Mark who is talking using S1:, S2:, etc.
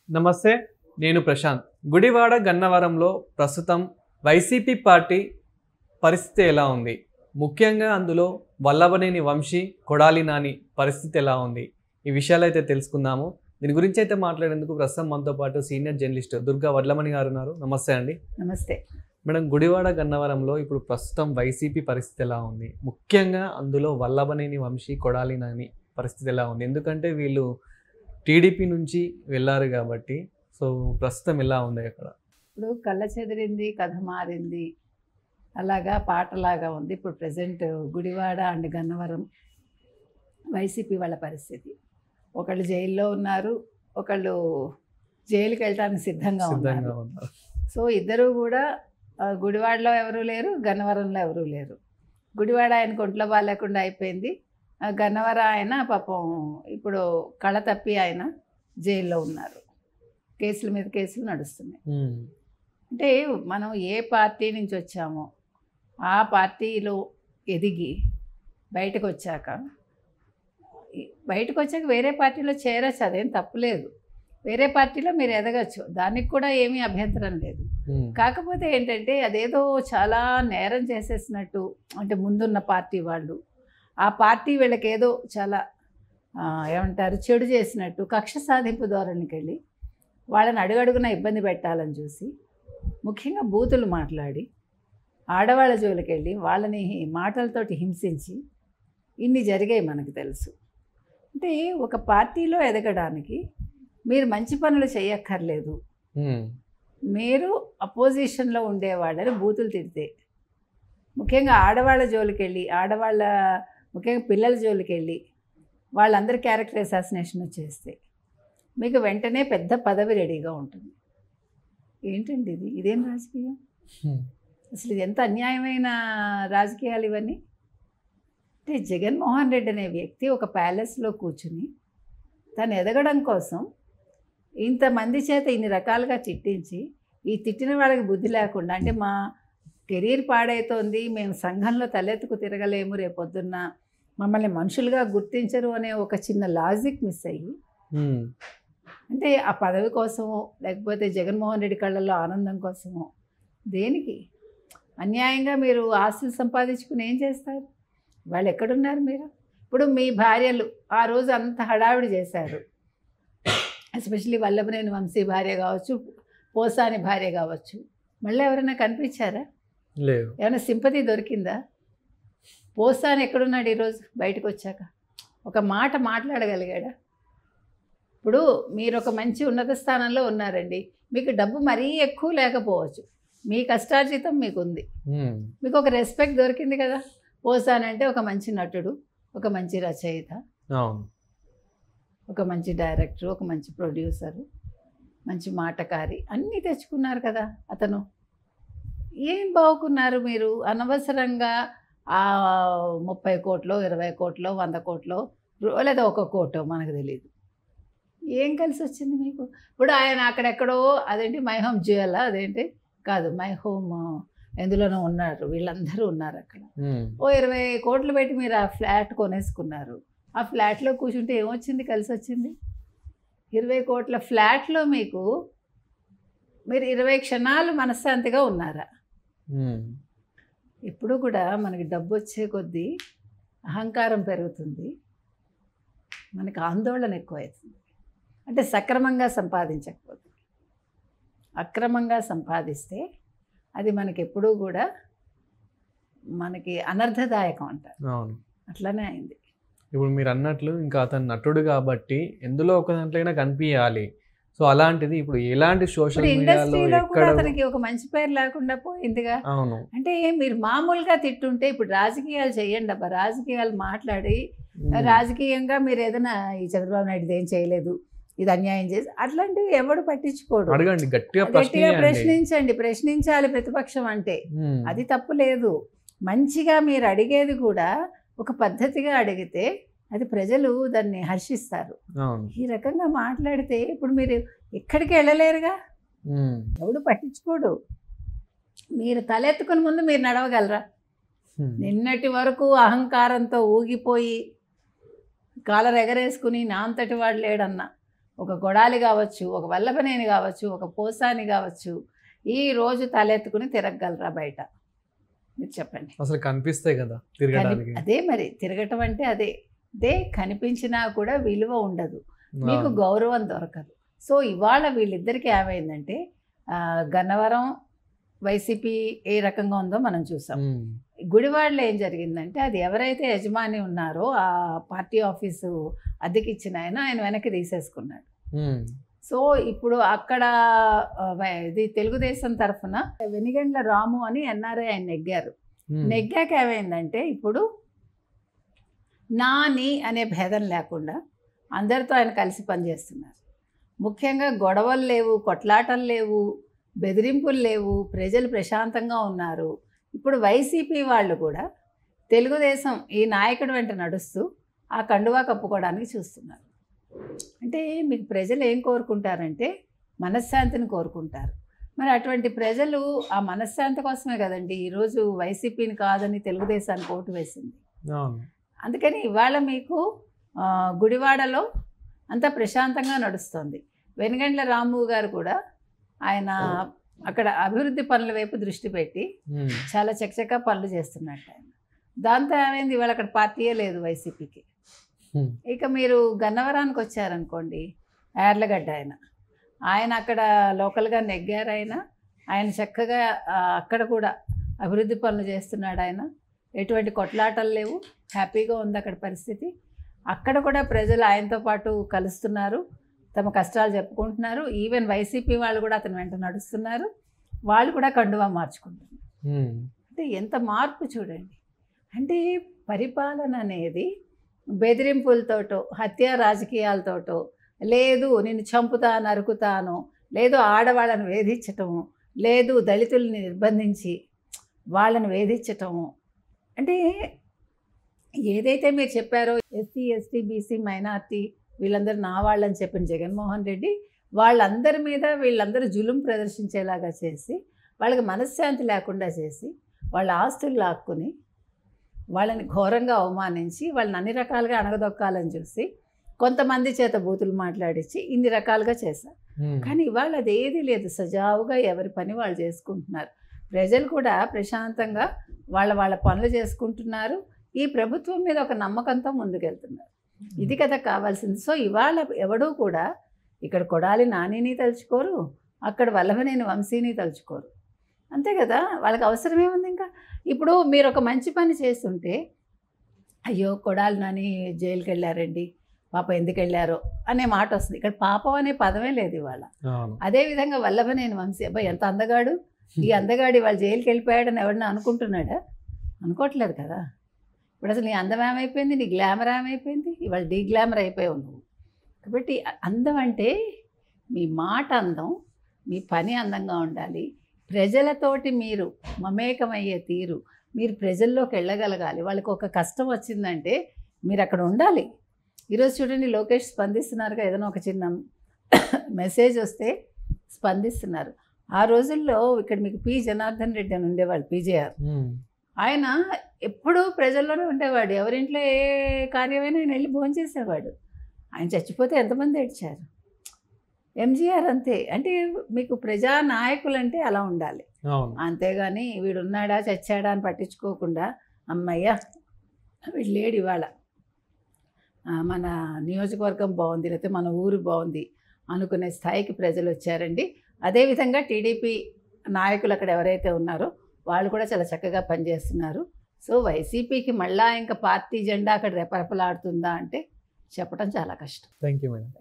S1: నమస్తే, నేను ప్రశాంత్. గుడివాడ గన్నవరంలో ప్రస్తుతం వైసీపీ పార్టీ పరిస్థితి ఎలా ఉంది? ముఖ్యంగా అందులో వల్లభనేని వంశీ, కొడాలి నాని పరిస్థితి ఎలా ఉంది? ఈ విషయాలైతే తెలుసుకుందాము. దీని గురించి అయితే మాట్లాడేందుకు ప్రస్తుతం మనతో పాటు సీనియర్ జర్నలిస్ట్ దుర్గా వడ్లమణి గారు ఉన్నారు. నమస్తే అండి.
S2: నమస్తే
S1: మేడం, గుడివాడ గన్నవరంలో ఇప్పుడు ప్రస్తుతం వైసీపీ పరిస్థితి ఎలా ఉంది? ముఖ్యంగా అందులో వల్లభనేని వంశీ, కొడాలి నాని పరిస్థితి ఎలా ఉంది? ఎందుకంటే వీళ్ళు టీడీపీ నుంచి వెళ్ళారు కాబట్టి. సో ప్రస్తుతం ఎలా ఉంది అక్కడ?
S2: ఇప్పుడు కళ్ళ చెదిరింది, కథ మారింది, అలాగా పాటలాగా ఉంది. ఇప్పుడు present Gudivada and Gannavaram YCP వాళ్ళ పరిస్థితి. ఒకళ్ళు జైల్లో ఉన్నారు, ఒకళ్ళు జైలుకి వెళ్ళడానికి సిద్ధంగా ఉన్నారు. సో ఇద్దరు కూడా గుడివాడలో ఎవరూ లేరు, గన్నవరంలో ఎవరూ లేరు. గుడివాడ ఆయనకు ఒంట్లో బాగాలేకుండా అయిపోయింది. గన్నవరం ఆయన పాపం ఇప్పుడు కళ తప్పి ఆయన జైల్లో ఉన్నారు. కేసుల మీద కేసులు నడుస్తున్నాయి. అంటే మనం ఏ పార్టీ నుంచి వచ్చామో ఆ పార్టీలో ఎదిగి బయటకు వచ్చాక వేరే పార్టీలో చేరచ్చు, అదేం తప్పులేదు. వేరే పార్టీలో మీరు ఎదగచ్చు, దానికి కూడా ఏమీ అభ్యంతరం లేదు. కాకపోతే ఏంటంటే అదేదో చాలా నేరం చేసేసినట్టు, అంటే ముందున్న పార్టీ వాళ్ళు ఆ పార్టీ వీళ్ళకి ఏదో చాలా ఏమంటారు చెడు చేసినట్టు కక్ష సాధింపు ధోరణికి వెళ్ళి వాళ్ళని అడుగడుగున ఇబ్బంది పెట్టాలని చూసి, ముఖ్యంగా బూతులు మాట్లాడి ఆడవాళ్ళ జోలికి వెళ్ళి వాళ్ళని మాటలతోటి హింసించి ఇన్ని జరిగాయి మనకు తెలుసు. అంటే ఒక పార్టీలో ఎదగడానికి మీరు మంచి పనులు చేయక్కర్లేదు. మీరు అపోజిషన్లో ఉండేవాళ్ళని బూతులు తిడితే, ముఖ్యంగా ఆడవాళ్ళ జోలికి వెళ్ళి ముఖ్యంగా పిల్లల జోలికి వెళ్ళి వాళ్ళందరి క్యారెక్టర్ అసాసినేషన్ చేస్తే మీకు వెంటనే పెద్ద పదవి రెడీగా ఉంటుంది. ఏంటండి ఇదేం రాజకీయం? అసలు ఇది ఎంత అన్యాయమైన రాజకీయాలు ఇవన్నీ. అంటే జగన్మోహన్ రెడ్డి అనే వ్యక్తి ఒక ప్యాలెస్లో కూర్చుని తను ఎదగడం కోసం ఇంతమంది చేత ఇన్ని రకాలుగా తిట్టించి, ఈ తిట్టిన వాళ్ళకి బుద్ధి లేకుండా, అంటే మా కెరీర్ పాడైతోంది, మేము సంఘంలో తలెత్తుకు తిరగలేము, రేపొద్దున్న మమ్మల్ని మనుషులుగా గుర్తించరు అనే ఒక చిన్న లాజిక్ మిస్ అయ్యి, అంటే ఆ పదవి కోసమో లేకపోతే జగన్మోహన్ రెడ్డి కళ్ళల్లో ఆనందం కోసమో, దేనికి అన్యాయంగా మీరు ఆస్తులు సంపాదించుకుని ఏం చేస్తారు? వాళ్ళు ఎక్కడున్నారు మీరు? ఇప్పుడు మీ భార్యలు ఆ రోజు అంత హడావిడి చేశారు, ఎస్పెషల్లీ వల్లభనేని వంశీ భార్య కావచ్చు, పోసాని భార్య కావచ్చు. మళ్ళీ ఎవరైనా కనిపించారా?
S1: లేదు.
S2: ఏమైనా సింపతి దొరికిందా? పోసాని ఎక్కడున్నాడు ఈరోజు బయటకు వచ్చాక? ఒక మాట మాట్లాడగలిగాడా? ఇప్పుడు మీరు ఒక మంచి ఉన్నత స్థానంలో ఉన్నారండి, మీకు డబ్బు మరీ ఎక్కువ లేకపోవచ్చు, మీ కష్టార్జితం మీకు ఉంది, మీకు ఒక రెస్పెక్ట్ దొరికింది కదా. పోసాని అంటే ఒక మంచి నటుడు, ఒక మంచి రచయిత, ఒక మంచి డైరెక్టర్, ఒక మంచి ప్రొడ్యూసరు, మంచి మాటకారి, అన్నీ తెచ్చుకున్నారు కదా అతను. ఏం బాగుకున్నారు మీరు? అనవసరంగా ఆ 30 కోట్లో 20 కోట్లో 100 కోట్లో లేదా 1 కోటో మనకు తెలియదు, ఏం కలిసి వచ్చింది మీకు? ఇప్పుడు ఆయన అక్కడెక్కడో అదేంటి మై హోమ్ జ్యువెలా, అదేంటి కాదు మై హోమ్ ఎందులోనో ఉన్నారు, వీళ్ళందరూ ఉన్నారు అక్కడ. ఓ 20 కోట్లు పెట్టి మీరు ఆ ఫ్లాట్ కొనేసుకున్నారు. ఆ ఫ్లాట్లో కూర్చుంటే ఏమొచ్చింది? కలిసి వచ్చింది 20 కోట్ల ఫ్లాట్లో మీరు 20 క్షణాలు మనశ్శాంతిగా ఉన్నారా? ఇప్పుడు కూడా మనకి డబ్బు వచ్చే కొద్దీ అహంకారం పెరుగుతుంది, మనకి ఆందోళన ఎక్కువవుతుంది. అంటే సక్రమంగా సంపాదించకపోతే, అక్రమంగా సంపాదిస్తే అది మనకి ఎప్పుడూ కూడా మనకి అనర్థదాయకం అంటారు. అట్లనే అయింది.
S1: ఇప్పుడు మీరు అన్నట్లు ఇంకా అతను నటుడు కాబట్టి ఎందులో ఒక దాంట్లో కనిపించాలి. సో అలాంటిది ఇప్పుడు ఎలాంటి సోషల్
S2: ఇండస్ట్రీలో కూడా అతనికి ఒక మంచి పేరు లేకుండా పోయిందిగా.
S1: అవును.
S2: అంటే మీరు మామూలుగా తిట్టుంటే, ఇప్పుడు రాజకీయాలు చెయ్యండి అబ్బా, రాజకీయాలు మాట్లాడి రాజకీయంగా మీరు ఏదైనా ఈ చంద్రబాబు నాయుడు ఏం చేయలేదు, ఇది అన్యాయం చేసి, అట్లాంటివి ఎవడు పట్టించుకోడు.
S1: అడగండి, గట్టిగా
S2: ప్రశ్నించండి, ప్రశ్నించాలి ప్రతిపక్షం అంటే, అది తప్పు లేదు. మంచిగా మీరు అడిగేది కూడా ఒక పద్ధతిగా అడిగితే అది ప్రజలు దాన్ని హర్షిస్తారు. ఈ రకంగా మాట్లాడితే ఇప్పుడు మీరు ఎక్కడికి వెళ్ళలేరుగా, ఎవడు పట్టించుకోడు. మీరు తలెత్తుకుని ముందు మీరు నడవగలరా? నిన్నటి వరకు అహంకారంతో ఊగిపోయి కాలర్ ఎగరేసుకుని నా అంతటి వాడు లేడన్నా, ఒక కొడాలి కావచ్చు, ఒక వల్లభనేని కావచ్చు, ఒక పోసాని కావచ్చు, ఈ రోజు తలెత్తుకుని తిరగగలరా బయట? మీరు చెప్పండి.
S1: అసలు కనిపిస్తాయి కదా తిరగడానికి.
S2: అదే మరి తిరగటం అంటే అదే కనిపించినా కూడా విలువ ఉండదు, మీకు గౌరవం దొరకదు. సో ఇవాళ వీళ్ళిద్దరికీ ఏమైందంటే గన్నవరం వైసీపీ ఏ రకంగా ఉందో మనం చూసాం. గుడివాడలో ఏం జరిగిందంటే అది ఎవరైతే యజమాని ఉన్నారో ఆ పార్టీ ఆఫీసు అద్దెకిచ్చిన ఆయన వెనక్కి తీసేసుకున్నాడు. సో ఇప్పుడు అక్కడ ఇది తెలుగుదేశం తరఫున వెనిగండ్ల రాము అని ఎన్ఆర్ఐ ఆయన నెగ్గారు. నెగ్గాక ఏమైందంటే ఇప్పుడు నాని అనే భేదం లేకుండా అందరితో ఆయన కలిసి పనిచేస్తున్నారు. ముఖ్యంగా గొడవలు లేవు, కొట్లాటలు లేవు, బెదిరింపులు లేవు, ప్రజలు ప్రశాంతంగా ఉన్నారు. ఇప్పుడు వైసీపీ వాళ్ళు కూడా తెలుగుదేశం ఈ నాయకుడు వెంట నడుస్తూ ఆ కండువా కప్పుకోవడానికి చూస్తున్నారు. అంటే మీకు ప్రజలు ఏం కోరుకుంటారంటే మనశ్శాంతిని కోరుకుంటారు. మరి అటువంటి ప్రజలు ఆ మనశ్శాంతి కోసమే కదండి ఈరోజు వైసీపీని కాదని తెలుగుదేశానికి ఓటు వేసింది. అందుకని ఇవాళ మీకు గుడివాడలో అంతా ప్రశాంతంగా నడుస్తుంది. వెనుగండ్ల రాము గారు కూడా ఆయన అక్కడ అభివృద్ధి పనుల వైపు దృష్టి పెట్టి చాలా చకచకా పనులు చేస్తున్నట్టు ఆయన. దాంతో ఏమైంది, ఇవాళ అక్కడ పార్టీయే లేదు వైసీపీకి. ఇక మీరు గన్నవరానికి వచ్చారనుకోండి, యార్లగడ్డ ఆయన అక్కడ లోకల్గా నెగ్గారు. ఆయన చక్కగా అక్కడ కూడా అభివృద్ధి పనులు చేస్తున్నాడు. ఆయన ఎటువంటి కొట్లాటలు లేవు, హ్యాపీగా ఉంది అక్కడ పరిస్థితి. అక్కడ కూడా ప్రజలు ఆయనతో పాటు కలుస్తున్నారు, తమ కష్టాలు చెప్పుకుంటున్నారు. ఈవెన్ వైసీపీ వాళ్ళు కూడా అతని వెంట నడుస్తున్నారు, వాళ్ళు కూడా కండువా మార్చుకుంటున్నారు. అంటే ఎంత మార్పు చూడండి. అంటే పరిపాలన అనేది బెదిరింపులతోటో హత్య రాజకీయాలతోటో, లేదు నిన్ను చంపుతాను నరుకుతాను, లేదు ఆడవాళ్ళని వేధించటము, లేదు దళితుల్ని నిర్బంధించి వాళ్ళని వేధించటము. అంటే ఏదైతే మీరు చెప్పారో ఎస్సీ ఎస్టీ బీసీ మైనార్టీ వీళ్ళందరూ నా వాళ్ళని చెప్పిన జగన్మోహన్ రెడ్డి వాళ్ళందరి మీద వీళ్ళందరూ జులుం ప్రదర్శించేలాగా చేసి, వాళ్ళకి మనశ్శాంతి లేకుండా చేసి, వాళ్ళ ఆస్తులు లాక్కుని వాళ్ళని ఘోరంగా అవమానించి వాళ్ళని అన్ని రకాలుగా అణగదొక్కాలని చూసి కొంతమంది చేత బూతులు మాట్లాడించి ఇన్ని రకాలుగా చేశారు. కానీ ఇవాళ అది ఏది లేదు, సజావుగా ఎవరి పని వాళ్ళు చేసుకుంటున్నారు. ప్రజలు కూడా ప్రశాంతంగా వాళ్ళ పనులు చేసుకుంటున్నారు. ఈ ప్రభుత్వం మీద ఒక నమ్మకంతో ముందుకెళ్తున్నారు. ఇది కదా కావాల్సింది. సో ఇవాళ ఎవడూ కూడా ఇక్కడ కొడాలి నానిని తలుచుకోరు, అక్కడ వల్లభనేని వంశీని తలుచుకోరు. అంతే కదా, వాళ్ళకి అవసరమేముంది ఇంకా. ఇప్పుడు మీరు ఒక మంచి పని చేస్తుంటే అయ్యో కొడాలి నాని జైలుకి వెళ్ళారండి, పాప ఎందుకు వెళ్ళారో అనే మాట వస్తుంది. ఇక్కడ పాపం అనే పదమే లేదు ఇవాళ. అదేవిధంగా వల్లభనేని వంశీ అబ్బాయి ఎంత అందగాడు, ఈ అందగాడు ఇవాళ జైలుకి వెళ్ళిపోయాడని ఎవడన్నా అనుకుంటున్నాడా? అనుకోవట్లేదు కదా. ఇప్పుడు అసలు నీ అందం ఏమైపోయింది, నీ గ్లామర్ ఏమైపోయింది, ఇవాళ డీగ్లామర్ అయిపోయావు నువ్వు. కాబట్టి అందం అంటే మీ మాట అందం, మీ పని అందంగా ఉండాలి. ప్రజలతోటి మీరు మమేకమయ్యే తీరు, మీరు ప్రజల్లోకి వెళ్ళగలగాలి. వాళ్ళకి ఒక కష్టం వచ్చిందంటే మీరు అక్కడ ఉండాలి. ఈరోజు చూడండి లోకేష్ స్పందిస్తున్నారుగా, ఏదైనా ఒక చిన్న మెసేజ్ వస్తే స్పందిస్తున్నారు. ఆ రోజుల్లో ఇక్కడ మీకు పి జనార్దన్ రెడ్డి అని ఉండేవాళ్ళు, పీజేఆర్. ఆయన ఎప్పుడూ ప్రజల్లోనే ఉండేవాడు. ఎవరింట్లో ఏ కార్యమైనా ఆయన వెళ్ళి భోంచేసేవాడు. ఆయన చచ్చిపోతే ఎంతమంది ఏడ్చారు. ఎంజీఆర్ అంతే. అంటే మీకు ప్రజానాయకులు అంటే అలా ఉండాలి. అంతేగాని వీడు ఉన్నాడా చచ్చాడా అని పట్టించుకోకుండా అమ్మయ్య వీడు లేడు ఇవాళ, మన నియోజకవర్గం బాగుంది, లేకపోతే మన ఊరు బాగుంది అనుకునే స్థాయికి ప్రజలు వచ్చారండి. అదేవిధంగా టీడీపీ నాయకులు అక్కడ ఎవరైతే ఉన్నారో వాళ్ళు కూడా చాలా చక్కగా పనిచేస్తున్నారు. సో వైసీపీకి మళ్ళా ఇంకా పార్టీ జెండా అక్కడ రెపరెపలాడుతుందా అంటే చెప్పడం చాలా కష్టం.
S1: Thank you madam.